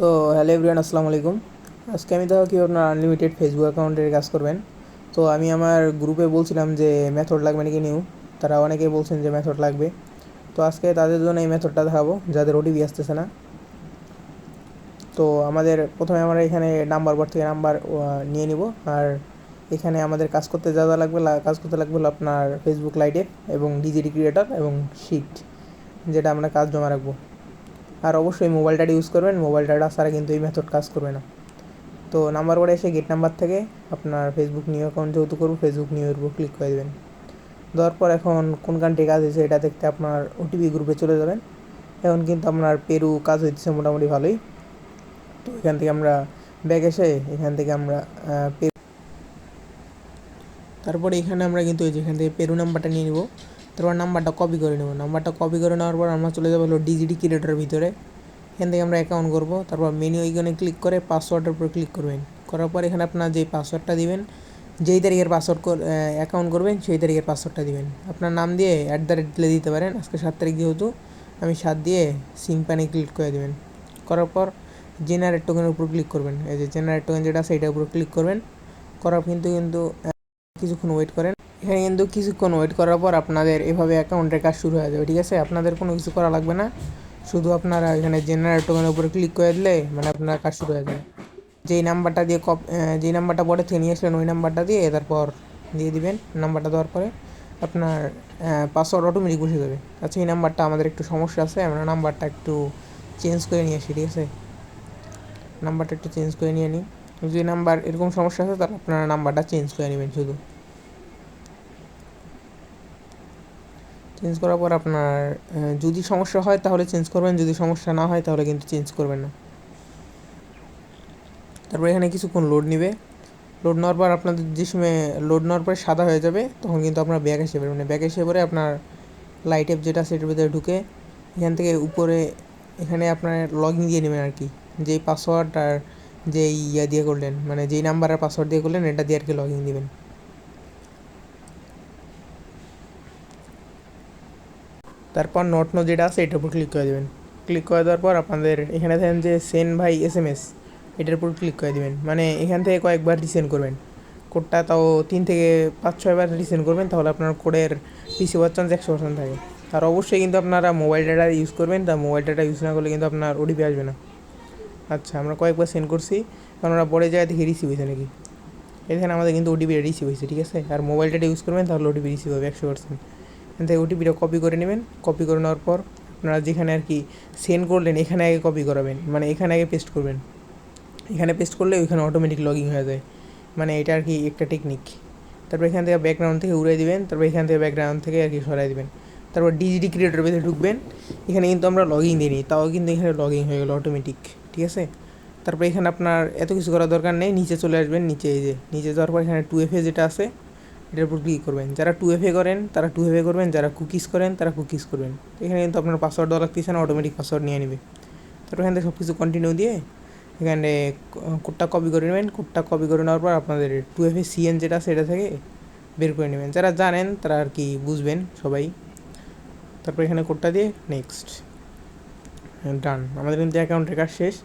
তো hello everyone, আসসালামু আলাইকুম। আজকে আমি দেখো কি আপনার আনলিমিটেড ফেসবুক অ্যাকাউন্টের কাজ করবেন। তো আমি আমার গ্রুপে বলছিলাম যে মেথড লাগবে নাকি নিউ, তারা অনেকে বলছেন যে মেথড লাগবে। তো আজকে তাদের জন্য এই মেথডটা দেখাবো যাদের ওটিপি আসতেছে না। তো আমাদের প্রথমে আমরা এখানে নাম্বার বোর্ড থেকে নাম্বার নিয়ে নিব। আর এখানে আমাদের কাজ করতে যা যা লাগবে কাজ করতে লাগবে হলো আপনার ফেসবুক লাইটে এবং ডিজিটি ক্রিয়েটর এবং শিট, যেটা আমরা কাজ জমা রাখবো। আর অবশ্যই মোবাইল ডাটা ইউজ করবেন, মোবাইল ডাটা ছাড়া কিন্তু এই মেথড কাজ করবে না। তো নাম্বার ওয়ার্ডে এসে গেট নাম্বার থেকে আপনার ফেসবুক নিউ অ্যাকাউন্ট যেহেতু করবো, ফেসবুক নিউ এর উপর ক্লিক করে দেবেন। দেওয়ার পর এখন কোন কান্ট্রি কাজ হয়েছে এটা দেখতে আপনার ওটিপি গ্রুপে চলে যাবেন। এখন কিন্তু আপনার পেরু কাজ হইতেছে মোটামুটি ভালোই। তো এখান থেকে আমরা ব্যাক এসে এখান থেকে আমরা তারপরে এখানে আমরা কিন্তু যেখান থেকে পেরু নাম্বারটা নিয়ে নিব। তারপর নাম্বারটা কপি করে নেব। নাম্বারটা কপি করে নেওয়ার পর আমরা চলে যাবো হলো ডিজিটি ক্রিয়েটরের ভিতরে। এখান থেকে আমরা অ্যাকাউন্ট করব। তারপর মেনু আইকনে ক্লিক করে পাসওয়ার্ডের উপর ক্লিক করবেন। করার পর এখানে আপনার যেই পাসওয়ার্ডটা দিবেন, যেই তারিখের পাসওয়ার্ড অ্যাকাউন্ট করবেন সেই তারিখের পাসওয়ার্ডটা দিবেন। আপনার নাম দিয়ে @ দিলে দিতে পারেন। আজকে 7 তারিখ যেহেতু আমি 7 দিয়ে সিম্পানি ক্লিক করে দেবেন। করার পর জেনারেট টোকেনের উপর ক্লিক করবেন। এই যে জেনারেট টোকেন যেটা আছে এটার উপর ক্লিক করবেন। করার কিন্তু কিছুক্ষণ ওয়েট করেন। এখানে কিন্তু কিছুক্ষণ ওয়েট করার পর আপনাদের এভাবে অ্যাকাউন্টের কাজ শুরু হয়ে যাবে। ঠিক আছে, আপনাদের কোনো কিছু করা লাগবে না। শুধু আপনারা এখানে জেনারেট টোকেনের উপরে ক্লিক করে দিলে মানে আপনার কাজ শুরু হয়ে যাবে। যেই নাম্বারটা দিয়ে যেই নাম্বারটা বোর্ডে থেকে নিয়ে আসলেন ওই নাম্বারটা দিয়ে তারপর দিয়ে দিবেন। নাম্বারটা দেওয়ার পরে আপনার পাসওয়ার্ড অটোমেটিক বসে যাবে। আচ্ছা, এই নাম্বারটা আমাদের একটু সমস্যা আছে, আমরা নাম্বারটা একটু চেঞ্জ করে নিয়ে আসি। ঠিক আছে, নাম্বারটা একটু চেঞ্জ করে নিয়ে নিই। যদি নাম্বার এরকম সমস্যা আছে তাহলে আপনারা নাম্বারটা চেঞ্জ করে নেবেন। শুধু চেঞ্জ করার পর আপনার যদি সমস্যা হয় তাহলে চেঞ্জ করবেন, যদি সমস্যা না হয় তাহলে কিন্তু চেঞ্জ করবেন না। তারপর এখানে কিছুক্ষণ লোড নেবে। লোড নেওয়ার পর আপনাদের যে সময় লোড নেওয়ার পরে সাদা হয়ে যাবে তখন কিন্তু আপনার ব্যাক এসে পড়বে। মানে ব্যাক এসে পরে আপনার লাইট অ্যাপ যেটা সেটার ভিতরে ঢুকে এখান থেকে উপরে এখানে আপনার লগ ইন দিয়ে নেবেন আর কি। যেই পাসওয়ার্ড আর যেই দিয়ে করলেন, মানে যেই নাম্বার আর পাসওয়ার্ড দিয়ে করলেন এটা দিয়ে আর কি লগ ইন দেবেন। তারপর নোট যেটা আছে এটার উপর ক্লিক করে দেবেন। ক্লিক করে দেওয়ার পর আপনাদের এখানে দেখেন যে সেন্ড ভাই SMS, এটার উপর ক্লিক করে দেবেন। মানে এখান থেকে কয়েকবার রিসেন্ড করবেন কোডটা, তাও 3 থেকে 5-6 বার রিসেন্ড করবেন, তাহলে আপনার কোডের রিসিভ হওয়ার চান্স 100% থাকে। আর অবশ্যই কিন্তু আপনারা মোবাইল ডাটা ইউজ করবেন, তা মোবাইল ডাটা ইউজ না করলে কিন্তু আপনার ওটিপি আসবে না। আচ্ছা, আমরা কয়েকবার সেন্ড করছি কারণ আমরা পরে জায়গা থেকে রিসিভ হয়েছে নাকি। এখানে আমাদের কিন্তু ওটিপি রিসিভ হয়েছে। ঠিক আছে, আর মোবাইল ডাটা ইউজ করবেন তাহলে ওটিপি রিসিভ হবে 100%। এখান থেকে ওটিপিটা কপি করে নেবেন। কপি করে নেওয়ার পর আপনারা যেখানে আর কি সেন্ড করলেন এখানে আগে কপি করাবেন, মানে এখানে আগে পেস্ট করবেন। এখানে পেস্ট করলে ওইখানে অটোমেটিক লগইন হয়ে যায়, মানে এটা আর কি একটা টেকনিক। তারপর এখান থেকে ব্যাকগ্রাউন্ড থেকে উড়াই দিবেন। তারপর এখান থেকে ব্যাকগ্রাউন্ড থেকে আর কি সরাই দিবেন। তারপর ডিজিটি ক্রিয়েটর ভিতরে ঢুকবেন। এখানে কিন্তু আমরা লগইন দিইনি, তাও কিন্তু এখানে লগইন হয়ে গেলো অটোমেটিক। ঠিক আছে, তারপর এখানে আপনার এত কিছু করার দরকার নেই। নিচে চলে আসবেন। নিচে এই যে নিচে যাওয়ার পর এখানে 2FA যেটা আছে এটার উপর ক্লিক করবেন। যারা 2FA করেন তারা 2FA করবেন, যারা কুকিজ করেন তারা কুকিজ করবেন। এখানে কিন্তু আপনার পাসওয়ার্ড দেওয়া লাগতেছে না, অটোমেটিক পাসওয়ার্ড নিয়ে নেবে। তারপর এখান থেকে সব কিছু কন্টিনিউ দিয়ে এখানে কোডটা কপি করে নেবেন। কোডটা কপি করে নেওয়ার পর আপনাদের 2FA CN যেটা সেটা থেকে বের করে নেবেন। যারা জানেন তারা আর কি বুঝবেন সবাই। তারপর এখানে কোডটা দিয়ে নেক্সট, ডান। আমাদের কিন্তু অ্যাকাউন্টের কাজ শেষ।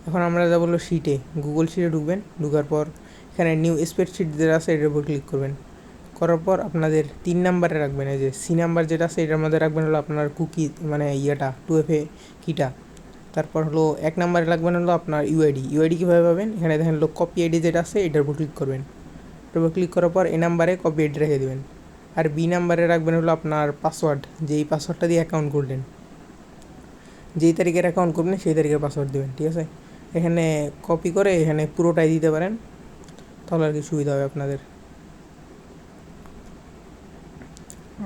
এখন আমরা যা বললো শিটে, গুগল শিটে ঢুকবেন। ঢুকার পর এখানে নিউ স্প্রেডশিট যেটা আছে এটার উপর ক্লিক করবেন। করার পর আপনাদের 3 নাম্বারে রাখবেন, এই যে C নাম্বার যেটা আছে এটার মধ্যে রাখবেন হলো আপনার কুকি, মানে 2FA কিটা। তারপর হলো 1 নাম্বারে রাখবেন হলো আপনার ইউআইডি কীভাবে পাবেন, এখানে দেখেন হলো কপি আইডি যেটা আছে এটার উপর ক্লিক করবেন। এটার উপর ক্লিক করার পর A নাম্বারে কপি আইডি রেখে দেবেন। আর B নাম্বারে রাখবেন হলো আপনার পাসওয়ার্ড, যেই পাসওয়ার্ডটা দিয়ে অ্যাকাউন্ট করলেন, যেই তারিখের অ্যাকাউন্ট করবেন সেই তারিখের পাসওয়ার্ড দেবেন। ঠিক আছে, এখানে কপি করে এখানে পুরোটাই দিতে পারেন, তাহলে আর কি সুবিধা হবে আপনাদের।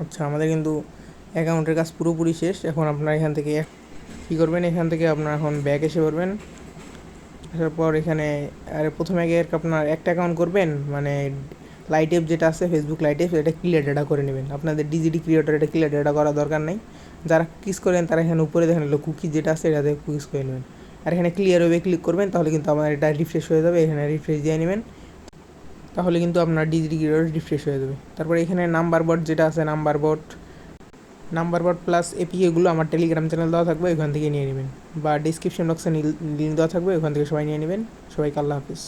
আচ্ছা, আমাদের কিন্তু অ্যাকাউন্টের কাজ পুরোপুরি শেষ। এখন আপনার এখান থেকে কী করবেন, এখান থেকে আপনার এখন ব্যাক এসে পড়বেন। আসার পর এখানে প্রথমে আগে আপনার একটা অ্যাকাউন্ট করবেন, মানে লাইট অ্যাপ যেটা আছে ফেসবুক লাইট অ্যাপ, এটা ক্লিয়ার ডাটা করে নেবেন। আপনাদের ডিজিটি ক্রিয়েটর এটা ক্লিয়ার ডাটা করার দরকার নেই। যারা কুকিজ করেন তারা এখানে উপরে দেখেন হলো কুকি যেটা আছে এটাতে কুকিজ করে নেবেন। আর এখানে ক্লিয়ার ওয়েবে ক্লিক করবেন, তাহলে কিন্তু আমার এটা রিফ্রেশ হয়ে যাবে। এখানে রিফ্রেশ দিয়ে নেবেন, তাহলে কিন্তু আপনার ডিজিটি ক্রিয়েটর রিফ্রেশ হয়ে যাবে। তারপরে এখানে নাম্বার বোর্ড যেটা আছে number board, number board plus এপিকেগুলো আমার টেলিগ্রাম চ্যানেল দেওয়া থাকবে, ওইখান থেকে নিয়ে নেবেন, বা ডিসক্রিপশন বক্সে লিঙ্ক দেওয়া থাকবে, ওইখান থেকে সবাই নিয়ে নেবেন। সবাইকে আল্লাহ হাফিজ।